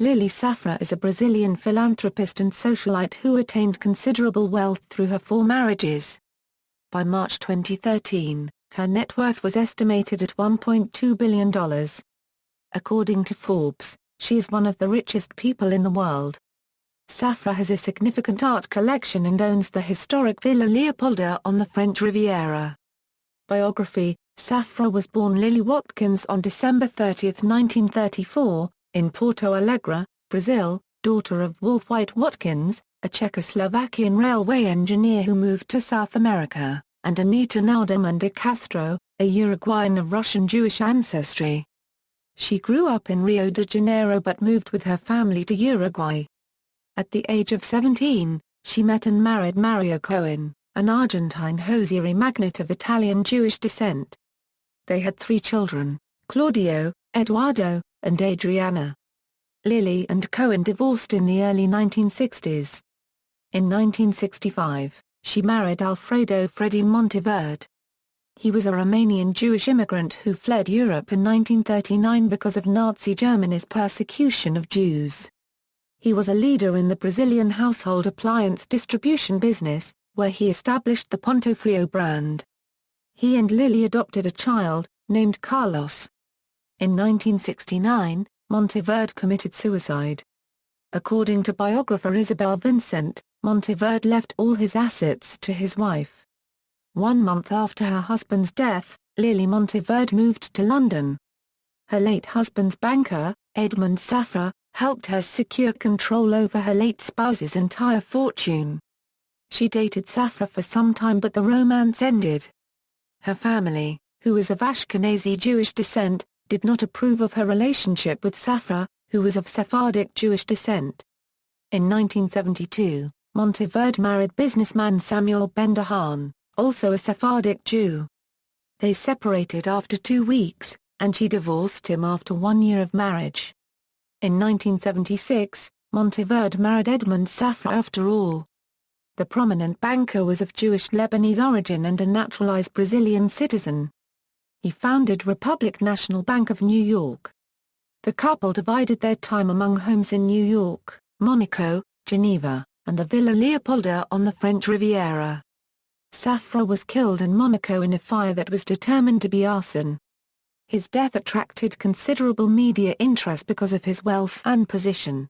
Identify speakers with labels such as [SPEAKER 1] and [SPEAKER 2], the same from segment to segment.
[SPEAKER 1] Lily Safra is a Brazilian philanthropist and socialite who attained considerable wealth through her 4 marriages. By March 2013, her net worth was estimated at $1.2 billion. According to Forbes, she is one of the richest people in the world. Safra has a significant art collection and owns the historic Villa Leopolda on the French Riviera. Biography: Safra was born Lily Watkins on December 30, 1934, in Porto Alegre, Brazil, daughter of Wolf White Watkins, a Czechoslovakian railway engineer who moved to South America, and Anita Naudeman de Castro, a Uruguayan of Russian Jewish ancestry. She grew up in Rio de Janeiro but moved with her family to Uruguay. At the age of 17, she met and married Mario Cohen, an Argentine hosiery magnate of Italian Jewish descent. They had 3 children, Claudio, Eduardo, and Adriana. Lily and Cohen divorced in the early 1960s. In 1965, she married Alfredo Freddy Monteverde. He was a Romanian Jewish immigrant who fled Europe in 1939 because of Nazi Germany's persecution of Jews. He was a leader in the Brazilian household appliance distribution business, where he established the Ponto Frio brand. He and Lily adopted a child, named Carlos. In 1969, Monteverde committed suicide. According to biographer Isabel Vincent, Monteverde left all his assets to his wife. 1 month after her husband's death, Lily Monteverde moved to London. Her late husband's banker, Edmund Safra, helped her secure control over her late spouse's entire fortune. She dated Safra for some time but the romance ended. Her family, who is of Ashkenazi Jewish descent, did not approve of her relationship with Safra, who was of Sephardic Jewish descent. In 1972, Monteverde married businessman Samuel Ben-Dahan, also a Sephardic Jew. They separated after 2 weeks, and she divorced him after 1 year of marriage. In 1976, Monteverde married Edmund Safra after all. The prominent banker was of Jewish Lebanese origin and a naturalized Brazilian citizen. He founded Republic National Bank of New York. The couple divided their time among homes in New York, Monaco, Geneva, and the Villa Leopolda on the French Riviera. Safra was killed in Monaco in a fire that was determined to be arson. His death attracted considerable media interest because of his wealth and position.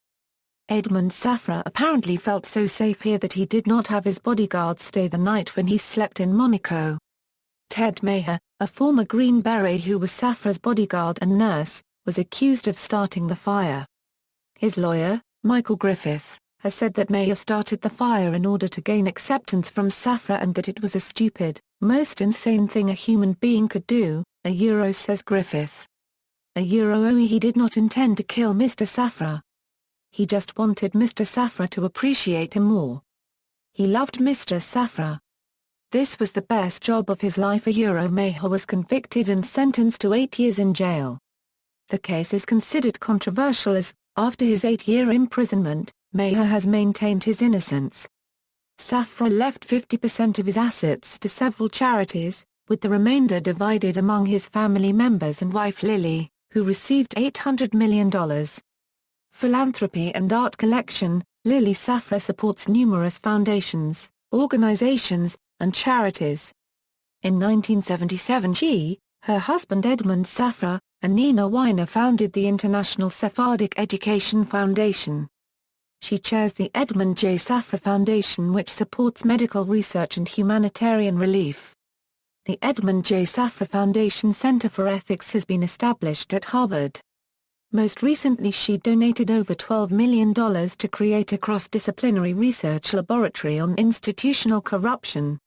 [SPEAKER 1] Edmund Safra apparently felt so safe here that he did not have his bodyguards stay the night when he slept in Monaco. Ted Maher, a former Green Beret who was Safra's bodyguard and nurse, was accused of starting the fire. His lawyer, Michael Griffith, has said that Maher started the fire in order to gain acceptance from Safra and that it was a stupid, most insane thing a human being could do, says Griffith. He did not intend to kill Mr. Safra. He just wanted Mr. Safra to appreciate him more. He loved Mr. Safra. This was the best job of his life. Maher was convicted and sentenced to 8 years in jail. The case is considered controversial as, after his 8-year imprisonment, Maher has maintained his innocence. Safra left 50% of his assets to several charities, with the remainder divided among his family members and wife Lily, who received $800 million. Philanthropy and Art Collection: Lily Safra supports numerous foundations, organizations, and charities. In 1977 she, her husband Edmund Safra, and Nina Weiner founded the International Sephardic Education Foundation. She chairs the Edmund J. Safra Foundation, which supports medical research and humanitarian relief. The Edmund J. Safra Foundation Center for Ethics has been established at Harvard. Most recently she donated over $12 million to create a cross-disciplinary research laboratory on institutional corruption.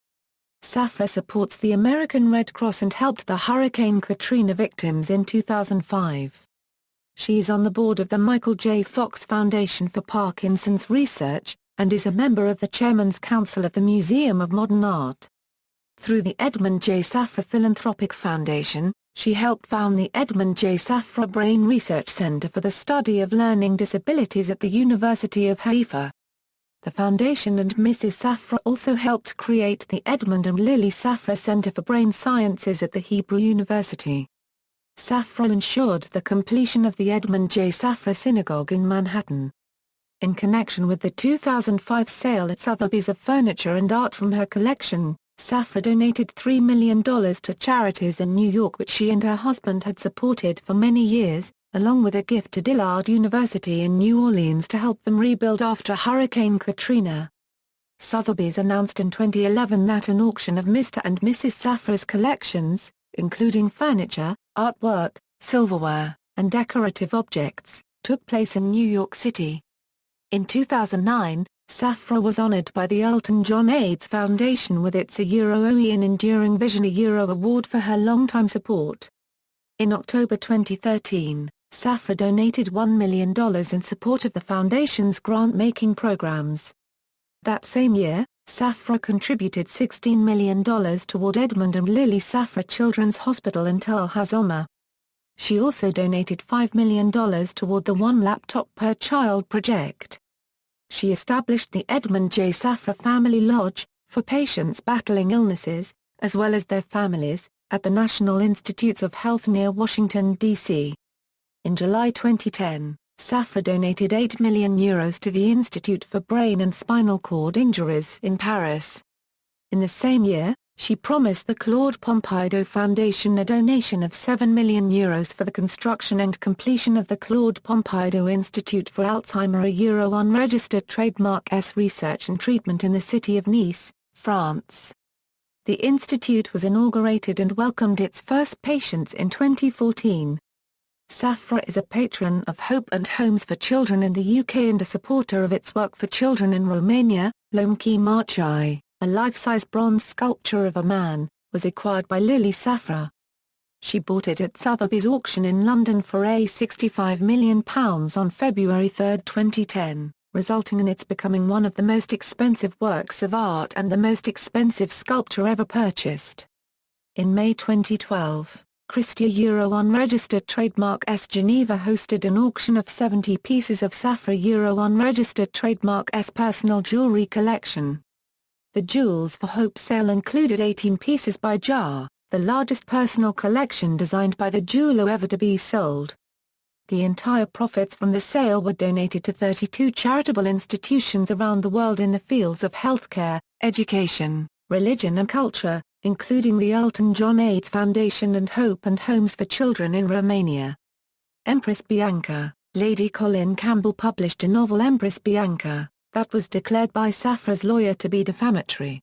[SPEAKER 1] Safra supports the American Red Cross and helped the Hurricane Katrina victims in 2005. She is on the board of the Michael J. Fox Foundation for Parkinson's Research, and is a member of the Chairman's Council of the Museum of Modern Art. Through the Edmund J. Safra Philanthropic Foundation, she helped found the Edmund J. Safra Brain Research Center for the Study of Learning Disabilities at the University of Haifa. The foundation and Mrs. Safra also helped create the Edmund and Lily Safra Center for Brain Sciences at the Hebrew University. Safra ensured the completion of the Edmund J. Safra Synagogue in Manhattan. In connection with the 2005 sale at Sotheby's of furniture and art from her collection, Safra donated $3 million to charities in New York which she and her husband had supported for many years, along with a gift to Dillard University in New Orleans to help them rebuild after Hurricane Katrina. Sotheby's announced in 2011 that an auction of Mr. and Mrs. Safra's collections, including furniture, artwork, silverware, and decorative objects, took place in New York City. In 2009, Safra was honored by the Elton John AIDS Foundation with its OE and Enduring Vision Award for her longtime support. In October 2013, Safra donated $1 million in support of the foundation's grant-making programs. That same year, Safra contributed $16 million toward Edmund and Lily Safra Children's Hospital in Tel HaZoma. She also donated $5 million toward the One Laptop Per Child project. She established the Edmund J. Safra Family Lodge, for patients battling illnesses, as well as their families, at the National Institutes of Health near Washington, D.C. In July 2010, Safra donated €8 million to the Institute for Brain and Spinal Cord Injuries in Paris. In the same year, she promised the Claude Pompidou Foundation a donation of €7 million for the construction and completion of the Claude Pompidou Institute for Alzheimer unregistered trademark S research and treatment in the city of Nice, France. The institute was inaugurated and welcomed its first patients in 2014. Safra is a patron of Hope and Homes for Children in the UK and a supporter of its work for children in Romania. Lomki Marchai, a life-size bronze sculpture of a man, was acquired by Lily Safra. She bought it at Sotheby's auction in London for £65 million on February 3, 2010, resulting in its becoming one of the most expensive works of art and the most expensive sculpture ever purchased. In May 2012, Christie unregistered trademark S Geneva hosted an auction of 70 pieces of Safra unregistered trademark S personal jewelry collection. The Jewels for Hope sale included 18 pieces by Jar, the largest personal collection designed by the jeweler ever to be sold. The entire profits from the sale were donated to 32 charitable institutions around the world in the fields of healthcare, education, religion and culture, including the Elton John AIDS Foundation and Hope and Homes for Children in Romania. Empress Bianca, Lady Colin Campbell published a novel Empress Bianca, that was declared by Safra's lawyer to be defamatory.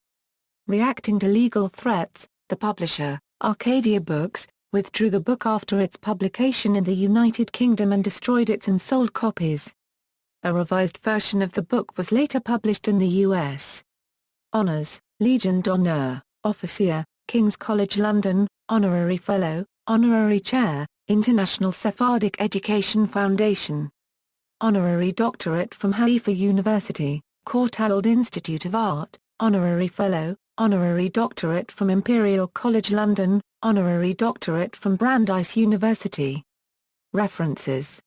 [SPEAKER 1] Reacting to legal threats, the publisher, Arcadia Books, withdrew the book after its publication in the United Kingdom and destroyed its unsold copies. A revised version of the book was later published in the US. Honours: Legion d'Honneur, Officier, King's College London, Honorary Fellow, Honorary Chair, International Sephardic Education Foundation. Honorary Doctorate from Haifa University, Courtauld Institute of Art, Honorary Fellow, Honorary Doctorate from Imperial College London, Honorary Doctorate from Brandeis University. References.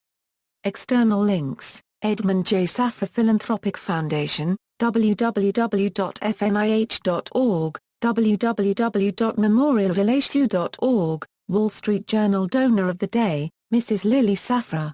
[SPEAKER 1] External links: Edmund J. Safra Philanthropic Foundation, www.fnih.org, www.memorialdelesue.org, Wall Street Journal Donor of the Day, Mrs. Lily Safra.